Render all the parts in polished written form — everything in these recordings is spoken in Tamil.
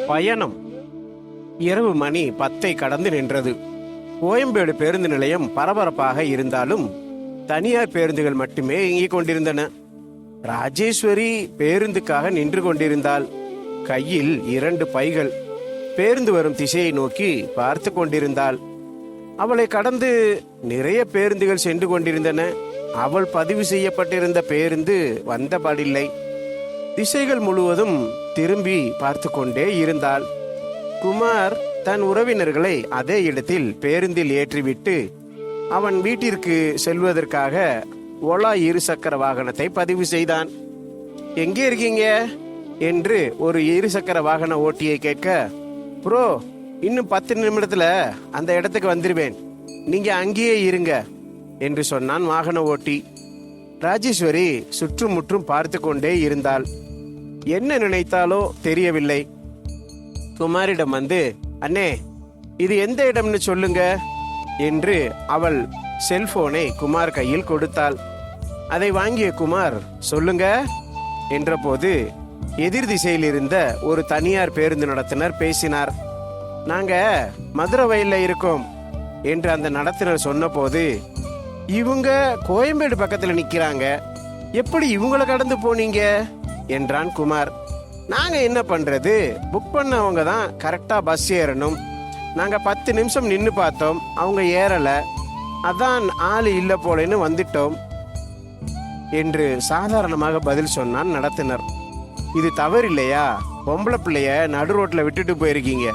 பயணம். இரவு மணி 10 கடந்து நின்றது. கோயம்பேடு பேருந்து நிலையம் பரபரப்பாக இருந்தாலும் தனியார் பேருந்துகள் மட்டுமே இயங்கிக் கொண்டிருந்தன. ராஜேஸ்வரி பேருந்துக்காக நின்று கொண்டிருந்தாள். கையில் 2 பைகள். பேருந்து வரும் திசையை நோக்கி பார்த்து கொண்டிருந்தாள். அவளை கடந்து நிறைய பேருந்துகள் சென்று கொண்டிருந்தன. அவள் பதிவு செய்யப்பட்டிருந்த பேருந்து வந்தபாடில்லை. திசைகள் முழுவதும் திரும்பி பார்த்து கொண்டே இருந்தாள். குமார் தன் உறவினர்களை அதே இடத்தில் பேருந்தில் ஏற்றிவிட்டு அவன் வீட்டிற்கு செல்வதற்காக ஓலா 2 சக்கர வாகனத்தை பதிவு செய்தான். எங்கே இருக்கீங்க என்று ஒரு 2 சக்கர வாகன ஓட்டியை கேட்க, ப்ரோ, இன்னும் 10 நிமிடத்துல அந்த இடத்துக்கு வந்துருவேன், நீங்க அங்கேயே இருங்க என்று சொன்னான் வாகன ஓட்டி. ராஜேஸ்வரி சுற்றுமுற்றும் பார்த்து கொண்டே இருந்தாள். என்ன நினைத்தாலோ தெரியவில்லை. குமாரிடம் வந்து, அண்ணே, இது எந்த இடம்னு சொல்லுங்க என்று அவள் செல்போனை குமார் கையில் கொடுத்தாள். அதை வாங்கிய குமார், சொல்லுங்க என்றபோது எதிர் திசையில் இருந்த ஒரு தனியார் பேருந்து நடத்துனர் பேசினார். நாங்க மதுரை வயல்ல இருக்கோம் என்று அந்த நடத்துனர் சொன்னபோது, இவங்க கோயம்பேடு பக்கத்துல நிக்கிறாங்க, எப்படி இவங்களை கடந்து போனீங்க என்றான் குமார். நாங்க என்ன பண்றது, புக் பண்ணவங்க தான் கரெக்டா பஸ் ஏறணும். நாங்க 10 நிமிஷம் நின்னு பார்த்தோம், அவங்க ஏறல, அதான் ஆளு இல்ல போலன்னு வந்துட்டோம் என்று சாதாரணமாக பதில் சொன்னான் நடத்துனர். இது தவறு இல்லையா? பொம்பளை பிள்ளைய நடு ரோட்ல விட்டுட்டு போயிருக்கீங்க,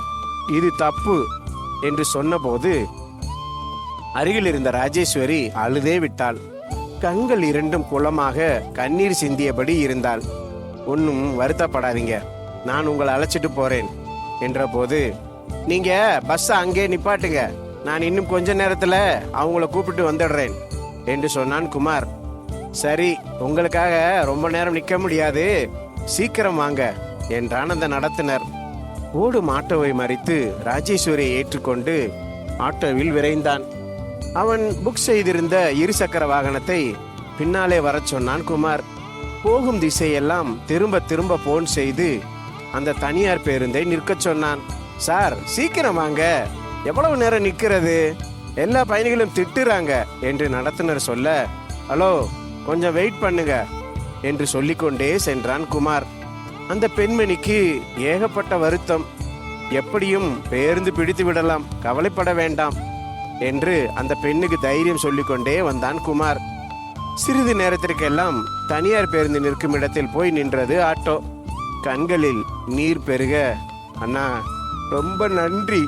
இது தப்பு என்று சொன்னபோது அருகில் இருந்த ராஜேஸ்வரி அழுதே விட்டாள். கண்கள் 2 குளமாக கண்ணீர் சிந்தியபடி இருந்தாள். ஒன்னும் வருத்தப்படாதீங்க, நான் உங்களை அழைச்சிட்டு போறேன் என்ற போது, நீங்க பஸ் அங்கே நிப்பாட்டுங்க, நான் இன்னும் கொஞ்ச நேரத்துல அவங்கள கூப்பிட்டு வந்துடுறேன் என்று சொன்னான் குமார். சரி, உங்களுக்காக ரொம்ப நேரம் நிக்க முடியாது, சீக்கிரம் வாங்க என்றான் அந்த நடத்துனர். ஓடும் ஆட்டோவை மறித்து ராஜேஸ்வரியை ஏற்றுக்கொண்டு ஆட்டோவில் விரைந்தான். அவன் புக் செய்திருந்த 2 சக்கர வாகனத்தை பின்னாலே வரச் சொன்னான் குமார். போகும் திசையெல்லாம் திரும்ப திரும்ப போன் செய்து அந்த தனியார் பேருந்தை நிற்கச் சொன்னான். சார், சீக்கிரம் வாங்க, எவ்வளவு நேரம் நிக்கிறது, எல்லா பயணிகளும் திட்டுறாங்க என்று நடத்துனர் சொல்ல, ஹலோ, கொஞ்சம் வெயிட் பண்ணுங்க என்று சொல்லிக்கொண்டே சென்றான் குமார். அந்த பெண்மணிக்கு ஏகப்பட்ட வருத்தம். எப்படியும் பேருந்து பிடித்து விடலாம், கவலைப்பட வேண்டாம் என்று அந்த பெண்ணுக்கு தைரியம் சொல்லிக்கொண்டே வந்தான் குமார். சிறிது நேரத்திற்கெல்லாம் தனியார் பேருந்து நிற்கும் இடத்தில் போய் நின்றது ஆட்டோ. கண்களில் நீர் பெருக, அண்ணா ரொம்ப நன்றி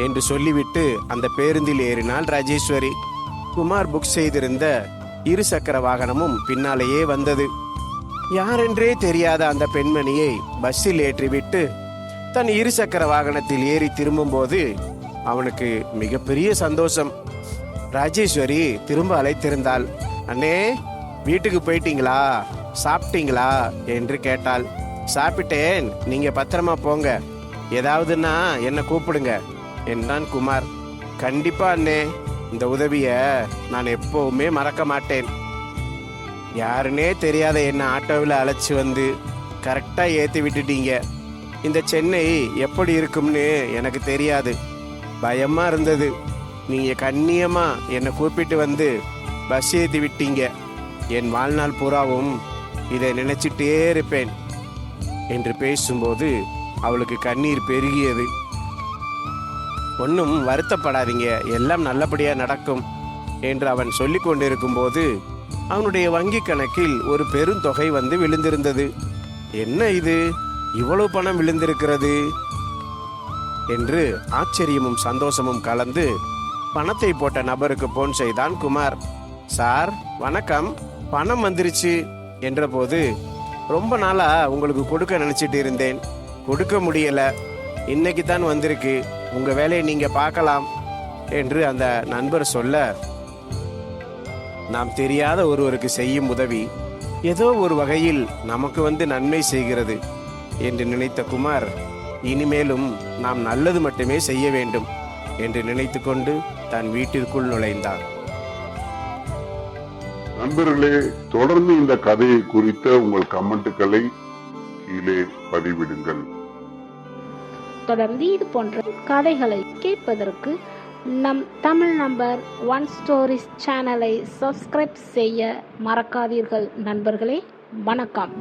என்று சொல்லிவிட்டு அந்த பேருந்தில் ஏறினாள் ராஜேஸ்வரி. குமார் புக் செய்திருந்த 2 சக்கர வாகனமும் பின்னாலேயே வந்தது. யாரென்றே தெரியாத அந்த பெண்மணியை பஸ்ஸில் ஏற்றிவிட்டு தன் 2 சக்கர வாகனத்தில் ஏறி திரும்பும் போது அவனுக்கு மிகப்பெரிய சந்தோஷம். ராஜேஸ்வரி திரும்ப அழைத்திருந்தாள். அண்ணே, வீட்டுக்கு போயிட்டீங்களா, சாப்பிட்டீங்களா என்று கேட்டாள். சாப்பிட்டேன், நீங்க பத்திரமா போங்க, ஏதாவதுன்னா என்ன கூப்பிடுங்க என்றான் குமார். கண்டிப்பா அண்ணே, இந்த உதவிய நான் எப்பவுமே மறக்க மாட்டேன். யாருன்னே தெரியாத என்ன ஆட்டோவில் அழைச்சி வந்து கரெக்டா ஏத்தி விட்டுட்டீங்க. இந்த சென்னை எப்படி இருக்கும்னு எனக்கு தெரியாது, பயமா இருந்தது. நீங்க கண்ணியமா என்னை கூப்பிட்டு வந்து பஸ் ஏற்றி விட்டீங்க. என் வாழ்நாள் பூராவும் இதை நினைச்சிட்டே இருப்பேன் என்று பேசும்போது அவளுக்கு கண்ணீர் பெருகியது. ஒன்றும் வருத்தப்படாதீங்க, எல்லாம் நல்லபடியா நடக்கும் என்று அவன் சொல்லி கொண்டிருக்கும் போது அவனுடைய வங்கி கணக்கில் ஒரு பெருந்தொகை வந்து விழுந்திருந்தது. என்ன இது, இவ்வளவு பணம் விழுந்திருக்கிறது என்று ஆச்சரியமும் சந்தோஷமும் கலந்து பணத்தை போட்ட நபருக்கு போன் செய்தான் குமார். சார் வணக்கம், பணம் வந்துருச்சு என்ற போது, ரொம்ப நாளா உங்களுக்கு கொடுக்க நினைச்சிட்டு இருந்தேன், கொடுக்க முடியல, இன்னைக்கு தான் வந்திருக்கு, உங்க வேலையை நீங்க பார்க்கலாம் என்று அந்த நண்பர் சொல்ல, நாம் தெரியாத ஒருவருக்கு செய்யும் உதவி ஏதோ ஒரு வகையில் நமக்கு வந்து நன்மை செய்கிறது என்று நினைத்த குமார், இனிமேலும் நாம் நல்லது மட்டுமே செய்ய வேண்டும் என்று நினைத்து கொண்டு தன் வீட்டிற்குள் நுழைந்தார். நண்பர்களே, தொடர்ந்து இந்த கதையை குறித்த உங்கள் கமெண்ட்டுகளை கீழே பதிவிடுங்கள். தொடர்ந்து இது போன்ற கதைகளை கேட்பதற்கு நம் தமிழ் நம்பர் 1 ஸ்டோரிஸ் சேனலை சப்ஸ்கிரைப் செய்ய மறக்காதீர்கள் நண்பர்களே. வணக்கம்.